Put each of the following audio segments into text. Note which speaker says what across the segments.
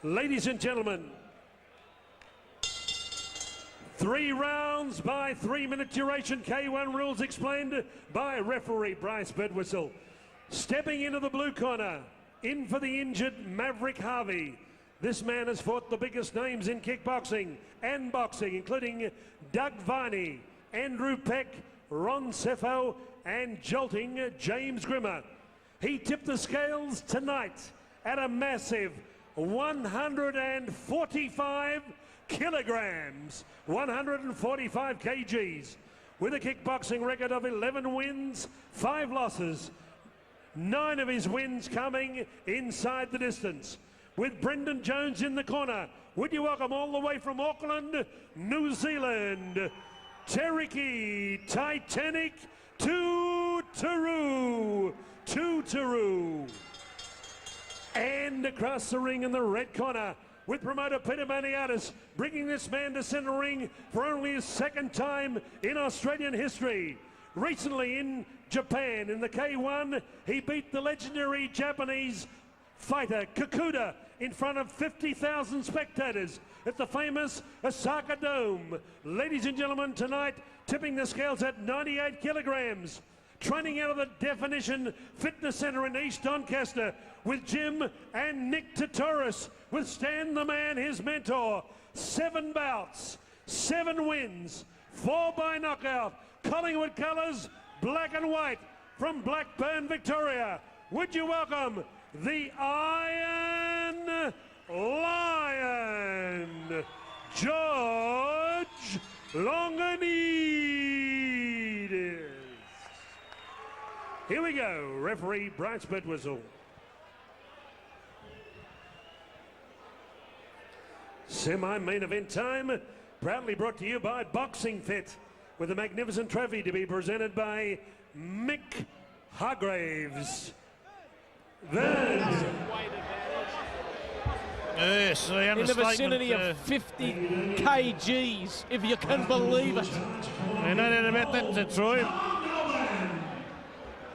Speaker 1: Ladies and gentlemen, 3 rounds by 3-minute duration. K1 rules explained by referee Bryce Birdwhistle. Stepping into the blue corner, in for the injured Maverick Harvey. This man has fought the biggest names in kickboxing and boxing, including Doug Viney, Andrew Peck, Ron Cephalo, and jolting James Grimmer. He tipped the scales tonight at a massive 145 kilograms, 145 kgs, with a kickboxing record of 11 wins, 5 losses. 9 of his wins coming inside the distance. With Brendan Jones in the corner, would you welcome all the way from Auckland, New Zealand, Teriki Titanic Tuteru. And across the ring in the red corner, with promoter Peter Maniatis, bringing this man to centre ring for only his 2nd time in Australian history. Recently in Japan, in the K1, he beat the legendary Japanese fighter Kakuta in front of 50,000 spectators at the famous Osaka Dome. Ladies and gentlemen, tonight, tipping the scales at 98 kilograms. Training out of the Definition Fitness Centre in East Doncaster with Jim and Nick Tuteru, with Stan the Man, his mentor. 7 bouts, 7 wins, 4 by knockout. Collingwood colours, black and white, from Blackburn, Victoria. Would you welcome the Iron Lion, George Longinidis. Here we go, referee Bryce Birdwhistle. Semi-main event time, proudly brought to you by Boxing Fit, with a magnificent trophy to be presented by Mick Hargraves. Then,
Speaker 2: yes,
Speaker 3: in the vicinity of 50 kgs, if you can believe it.
Speaker 2: No doubt about that, Troy.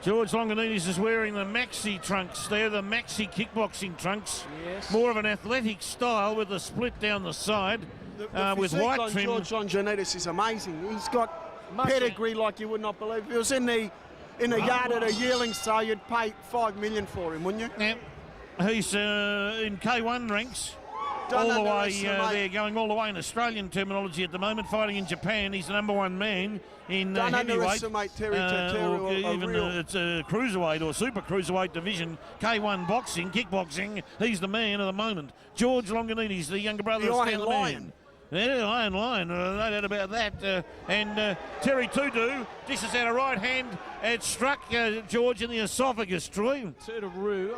Speaker 2: George Longinidis is wearing the maxi trunks there, the maxi kickboxing trunks.
Speaker 3: Yes.
Speaker 2: More of an athletic style with a split down the side. With white
Speaker 4: on
Speaker 2: trim.
Speaker 4: George Longinidis is amazing. He's got pedigree like you would not believe. If he was in the yard at a yearling sale, you'd pay $5 million for him, wouldn't you?
Speaker 2: Yeah. He's in K1 ranks.
Speaker 4: Don't
Speaker 2: all the way
Speaker 4: underestimate-
Speaker 2: there, going all the way in Australian terminology at the moment, fighting in Japan. He's the #1 man in
Speaker 4: Don't
Speaker 2: heavyweight.
Speaker 4: underestimate Terry Tuteru,
Speaker 2: or even
Speaker 4: real-
Speaker 2: it's a cruiserweight or super cruiserweight division. K1 boxing, kickboxing. He's the man at the moment. George Longinidis, the younger brother
Speaker 4: The
Speaker 2: of
Speaker 4: Iron
Speaker 2: Stan the
Speaker 4: Lion.
Speaker 2: Man. Yeah, Iron Lion, no doubt about that. And Terry Tuteru dishes out a right hand. It struck George in the esophagus, Troy.
Speaker 3: Tuteru,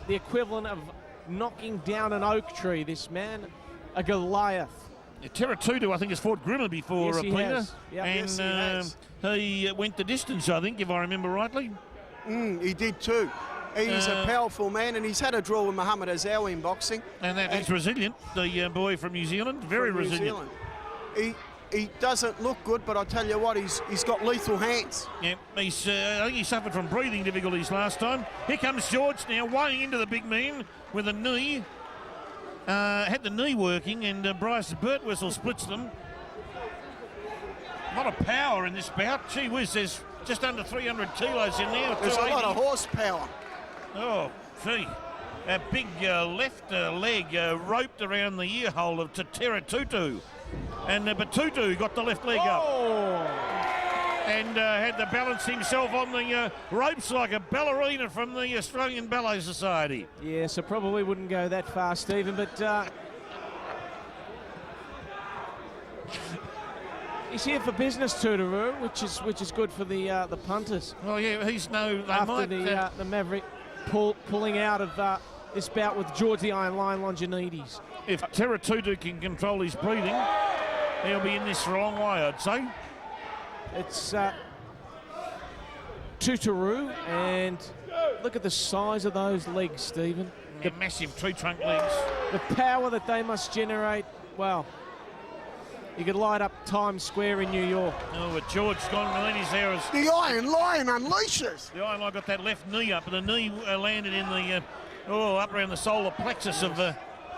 Speaker 3: the equivalent of knocking down an oak tree. This man, a Goliath.
Speaker 2: Terry Tuteru, I think, has fought Grimmer before,
Speaker 3: Yes, he
Speaker 2: Peter.
Speaker 3: has. Yep.
Speaker 2: And
Speaker 4: Yes, he has.
Speaker 2: he went the distance, I think, if I remember rightly.
Speaker 4: He did too. He's a powerful man, and he's had a draw with Muhammad Azawi in boxing.
Speaker 2: And he's resilient, the boy from New Zealand, very
Speaker 4: from New
Speaker 2: resilient.
Speaker 4: Zealand. He doesn't look good, but I tell you what, he's got lethal hands.
Speaker 2: Yeah, I think he suffered from breathing difficulties last time. Here comes George now, weighing into the big man with a knee. Had the knee working, and Bryce Birdwhistle splits them. A lot of power in this bout. Gee whiz, there's just under 300 kilos in there.
Speaker 4: There's a lot
Speaker 2: 280.
Speaker 4: of horsepower.
Speaker 2: Oh, gee. A big left leg roped around the ear hole of Tuteru. And but Tuteru got the left leg up. And had to balance himself on the ropes like a ballerina from the Australian Ballet Society.
Speaker 3: Yeah, so probably wouldn't go that far, Stephen, but he's here for business, Tuteru, which is good for the punters.
Speaker 2: Oh yeah, he's no. They
Speaker 3: After
Speaker 2: might,
Speaker 3: the Maverick pulling out of this bout with George the Iron Lion Longinidis.
Speaker 2: if Terry Tuteru can control his breathing, he'll be in this for a long way, I'd say.
Speaker 3: It's Tuteru, and look at the size of those legs, Stephen.
Speaker 2: The massive tree trunk legs.
Speaker 3: The power that they must generate, well, you could light up Times Square in New York.
Speaker 2: Oh, with George Longinidis there as
Speaker 4: The Iron Lion unleashes.
Speaker 2: the Iron Lion got that left knee up, and the knee landed in the up around the solar plexus of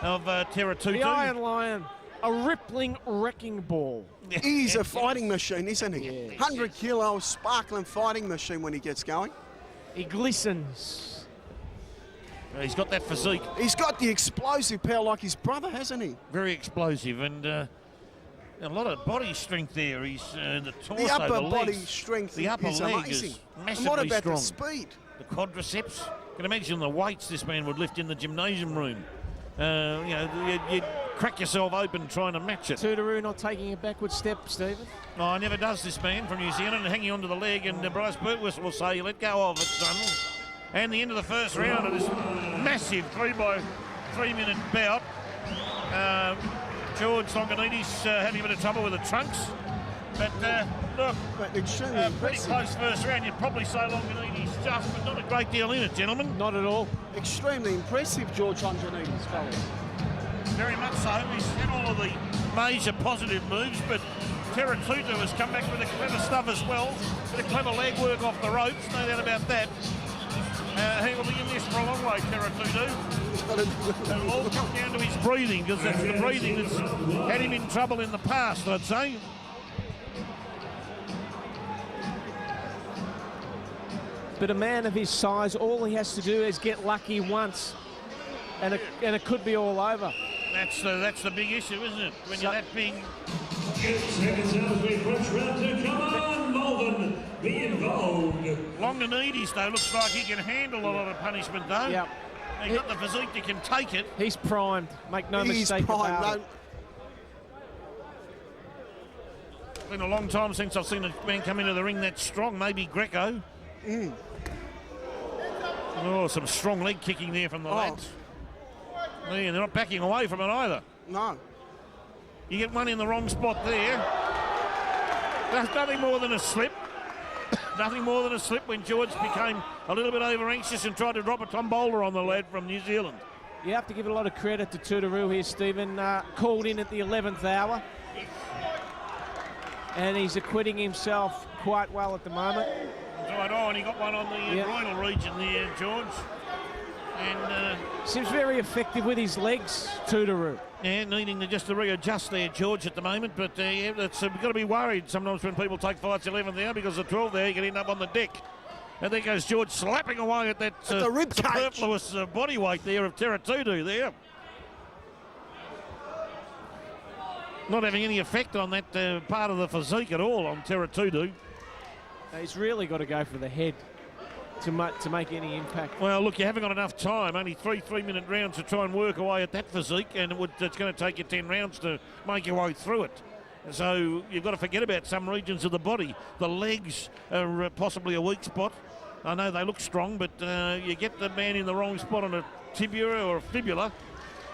Speaker 2: of Tuteru.
Speaker 3: The Iron Lion, a rippling wrecking ball.
Speaker 4: He's a fighting machine, isn't he?
Speaker 3: Yes.
Speaker 4: 100 kilos, sparkling fighting machine when he gets going.
Speaker 3: He glistens.
Speaker 2: He's got that physique.
Speaker 4: He's got the explosive power like his brother, hasn't he?
Speaker 2: Very explosive and a lot of body strength there. He's the torso,
Speaker 4: The upper
Speaker 2: the
Speaker 4: body
Speaker 2: legs.
Speaker 4: strength
Speaker 2: The upper
Speaker 4: is
Speaker 2: leg
Speaker 4: amazing.
Speaker 2: is
Speaker 4: And
Speaker 2: massively
Speaker 4: what about
Speaker 2: strong.
Speaker 4: the speed?
Speaker 2: The quadriceps. You can imagine the weights this man would lift in the gymnasium room. You know, you'd crack yourself open trying to match it.
Speaker 3: Tuteru not taking a backward step, Stephen.
Speaker 2: Oh, never does this man from New Zealand, hanging onto the leg, and Bryce Birtwhistle will say, let go of it, son. And the end of the first round of this massive 3x3 minute bout. George Longinidis having a bit of trouble with the trunks. But look,
Speaker 4: But extremely
Speaker 2: pretty
Speaker 4: impressive.
Speaker 2: close first round. You'd probably say Longinidis just, but not a great deal in it, gentlemen.
Speaker 3: Not at all.
Speaker 4: Extremely impressive, George Longinidis, fellas.
Speaker 2: Very much so. He's had all of the major positive moves, but Tuteru has come back with the clever stuff as well. Bit of clever leg work off the ropes, no doubt about that. He will be in this for a long way, Tuteru. It'll all come down to his breathing, because that's the breathing that's had him in trouble in the past, I'd say.
Speaker 3: But a man of his size, all he has to do is get lucky once, and it could be all over.
Speaker 2: That's the big issue, isn't it? When you're that big.
Speaker 1: 8 seconds out as we approach round 2. Come on, Malvern, be involved.
Speaker 2: Longinidis, though, looks like he can handle a lot of punishment, though.
Speaker 3: Yep.
Speaker 2: He's got the physique that can take it.
Speaker 3: He's primed. Make no
Speaker 4: He's
Speaker 3: mistake
Speaker 4: prime.
Speaker 3: about
Speaker 4: No,
Speaker 3: it.
Speaker 2: It's been a long time since I've seen a man come into the ring that strong. Maybe Greco. Oh, some strong leg kicking there from the lads. Yeah, they're not backing away from it either.
Speaker 4: no.
Speaker 2: You get one in the wrong spot there. That's nothing more than a slip. Nothing more than a slip when George became a little bit over anxious and tried to drop a tombola on the lad from New Zealand.
Speaker 3: You have to give a lot of credit to Tuteru here, Stephen. Called in at the 11th hour. And he's acquitting himself quite well at the moment.
Speaker 2: Right on, he got one on the groinal region there, George. And
Speaker 3: seems very effective with his legs, Tuteru.
Speaker 2: yeah, needing to just to readjust there, George, at the moment. But yeah, we've got to be worried sometimes when people take fights 11th hour, because the 12th there, you can end up on the deck. And there goes George slapping away at that
Speaker 4: the rib cage.
Speaker 2: superfluous body weight there of Tuteru there. Not having any effect on that part of the physique at all on Tuteru.
Speaker 3: He's really got to go for the head to make any impact.
Speaker 2: Well, look, you haven't got enough time. Only 3-minute rounds to try and work away at that physique, and it's going to take you 10 rounds to make your way through it. So you've got to forget about some regions of the body. The legs are possibly a weak spot. I know they look strong, but you get the man in the wrong spot on a tibia or a fibula.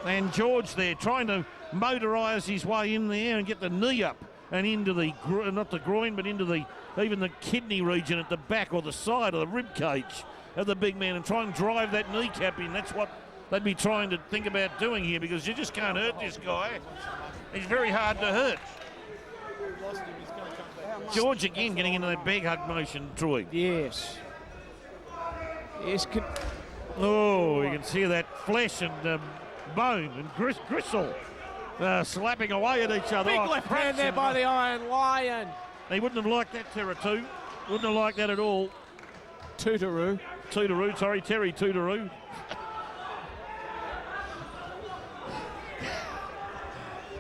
Speaker 2: And George there trying to motorise his way in there and get the knee up and into the, not the groin, but into even the kidney region at the back or the side of the rib cage of the big man, and try and drive that kneecap in. That's what they'd be trying to think about doing here, because you just can't hurt this guy. He's very hard to hurt. George again getting into that big hug motion, Troy.
Speaker 3: Yes. Yes.
Speaker 2: Oh, you can see that flesh and bone and gristle slapping away at each other.
Speaker 3: Big
Speaker 2: Oh,
Speaker 3: left
Speaker 2: cracks
Speaker 3: hand there
Speaker 2: him.
Speaker 3: by the Iron Lion.
Speaker 2: He wouldn't have liked that, Tuteru. Wouldn't have liked that at all.
Speaker 3: Tuteru.
Speaker 2: Terry Tuteru.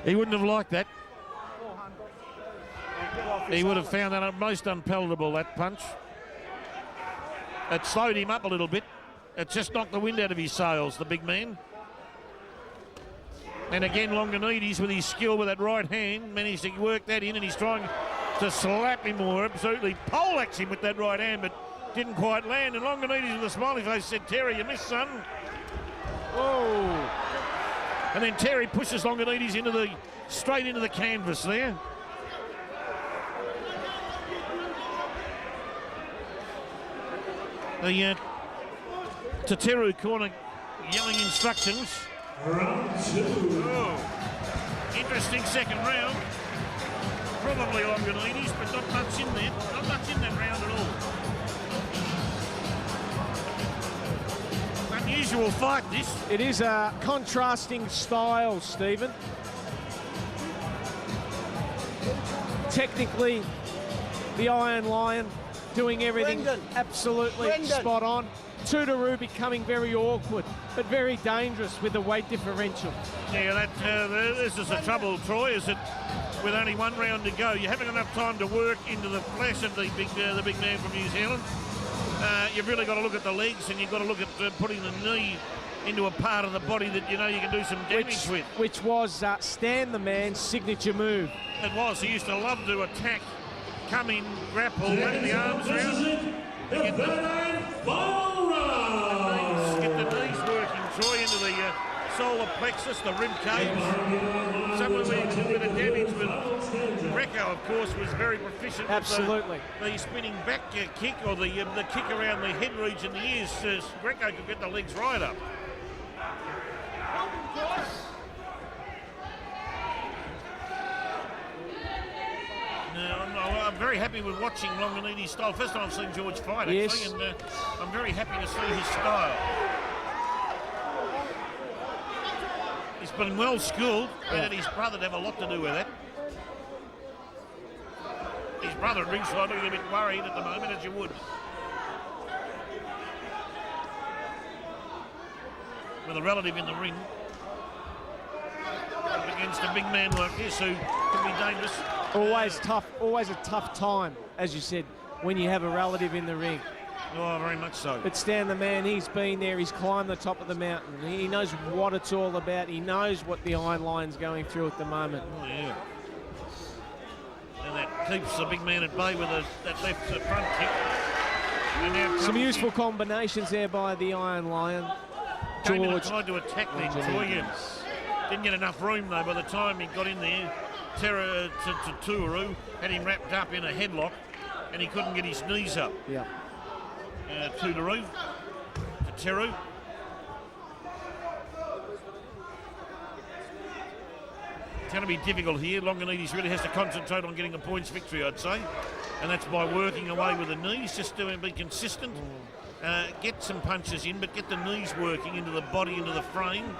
Speaker 2: He wouldn't have liked that. He would have found that most unpalatable, that punch. It slowed him up a little bit. It just knocked the wind out of his sails, the big man. And again, Longinidis, with his skill with that right hand, managed to work that in, and he's trying to slap him or absolutely poleaxe him with that right hand, but didn't quite land. And Longinidis with a smiley face said, Terry, you missed, son.
Speaker 3: Whoa.
Speaker 2: And then Terry pushes Longinidis straight into the canvas there. The Tuteru corner yelling instructions.
Speaker 1: Round 2.
Speaker 2: Oh, interesting second round. Probably Longinidis, but not much in there. Not much in that round at all. But Unusual fight, this.
Speaker 3: It is a contrasting style, Stephen. Technically, the Iron Lion doing everything absolutely spot on. Tuteru becoming very awkward, but very dangerous with the weight differential.
Speaker 2: Yeah, this is the trouble, Troy, is that with only one round to go, you haven't enough time to work into the flesh of the big man from New Zealand. You've really got to look at the legs, and you've got to look at putting the knee into a part of the body that you know you can do some damage with.
Speaker 3: Which was Stan the Man's signature move.
Speaker 2: It was. He used to love to attack, come in, grapple, wrap the arms around. Get the knees working, Troy, into the solar plexus, the rib cage. Somewhere where you can do a bit of damage with. Greco, of course, was very proficient.
Speaker 3: Absolutely.
Speaker 2: With the spinning back kick, or the kick around the head region, the ears. Greco could get the legs right up. I'm very happy with watching Longinidis' style. First time I've seen George fight, actually,
Speaker 3: yes.
Speaker 2: and I'm very happy to see his style. He's been well schooled, and his brother'd have a lot to do with that. His brother at ringside looking a bit worried at the moment, as you would. With a relative in the ring. Up against a big man like this who can be dangerous.
Speaker 3: Always tough, always a tough time, as you said, when you have a relative in the ring.
Speaker 2: Oh, very much so.
Speaker 3: But Stan the Man, he's been there, he's climbed the top of the mountain. He knows what it's all about. He knows what the Iron Lion's going through at the moment.
Speaker 2: Oh, yeah. And that keeps the big man at bay with that left front kick. And now
Speaker 3: some useful combinations there by the Iron Lion. George
Speaker 2: tried to attack there, Troy. Didn't get enough room, though, by the time he got in there. Tuteru had him wrapped up in a headlock, and he couldn't get his knees up.
Speaker 3: Yeah.
Speaker 2: Tuteru. It's going to be difficult here. Longinidis really has to concentrate on getting a points victory, I'd say. And that's by working away with the knees, just to be consistent. Get some punches in, but get the knees working into the body, into the frame.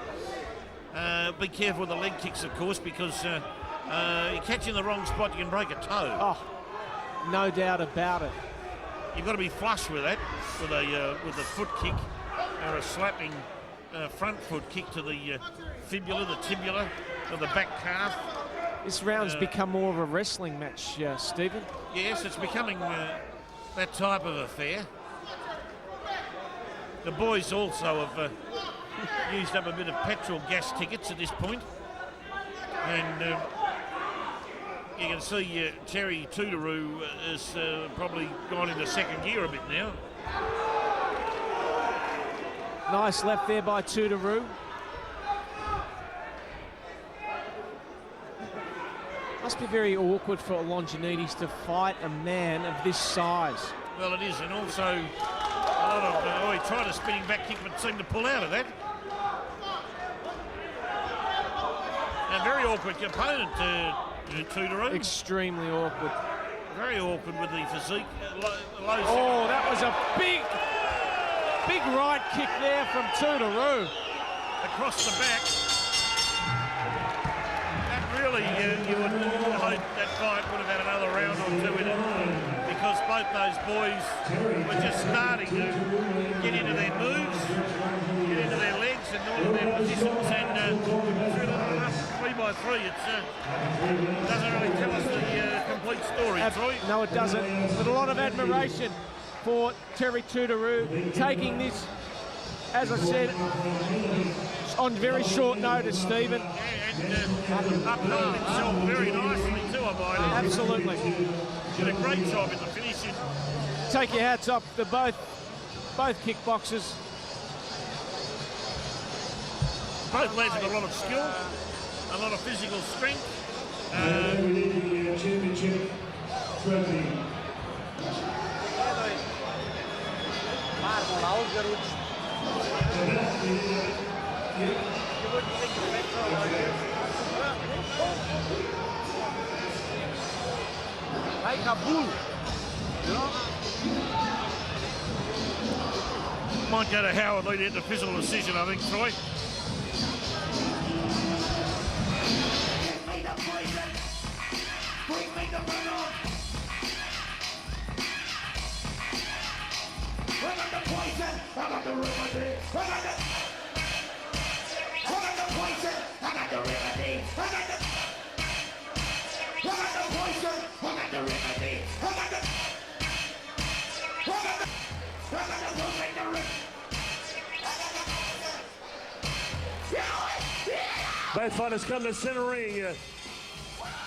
Speaker 2: Be careful with the leg kicks, of course, because you catch you in the wrong spot, you can break a toe.
Speaker 3: Oh, no doubt about it.
Speaker 2: You've got to be flush with that, with a foot kick or a slapping front foot kick to the fibula, the tibula, or the back calf.
Speaker 3: This round's become more of a wrestling match, Stephen.
Speaker 2: Yes, it's becoming that type of affair. The boys also have used up a bit of petrol gas tickets at this point. And you can see Terry Tuteru has probably gone into second gear a bit now.
Speaker 3: Nice left there by Tuteru. Must be very awkward for Longinidis to fight a man of this size.
Speaker 2: Well, it is, and also a lot of... he tried a spinning back kick, but seemed to pull out of that. A very awkward opponent to Tuteru.
Speaker 3: Extremely awkward.
Speaker 2: Very awkward with the physique.
Speaker 3: Oh, that was a big right kick there from Tuteru.
Speaker 2: Across the back. That really, you would hope that fight would have had another round or two in it, because both those boys were just starting to get into their moves, get into their legs and all of their positions, and through the last 3x3, it doesn't really tell us the complete story, Troy.
Speaker 3: No, it doesn't. But a lot of admiration for Terry Tuteru taking this, as I said, on very short notice, Stephen.
Speaker 2: Yeah, and upheld himself very nicely too, I might add.
Speaker 3: Absolutely.
Speaker 2: Did a great job in the finishing.
Speaker 3: Take your hats off to both kickboxers.
Speaker 2: Both lads have a lot of skill, a lot of physical strength.
Speaker 1: Championship trophy.
Speaker 3: Like a bull, you know?
Speaker 2: Might go to Howard Lee to get the physical decision, I think, Troy.
Speaker 1: Both fighters come to centre ring.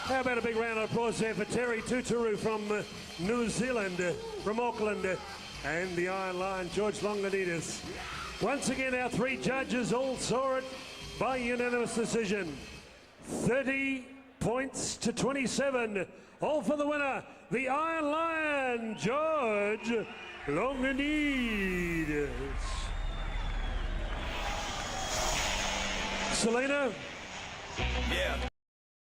Speaker 1: How about a big round of applause there for Terry Tuteru from New Zealand, from Auckland, and the Iron Lion, George Longinidis. Once again, our three judges all saw it by unanimous decision. 30 points to 27. All for the winner, the Iron Lion, George Longinidis. Selena?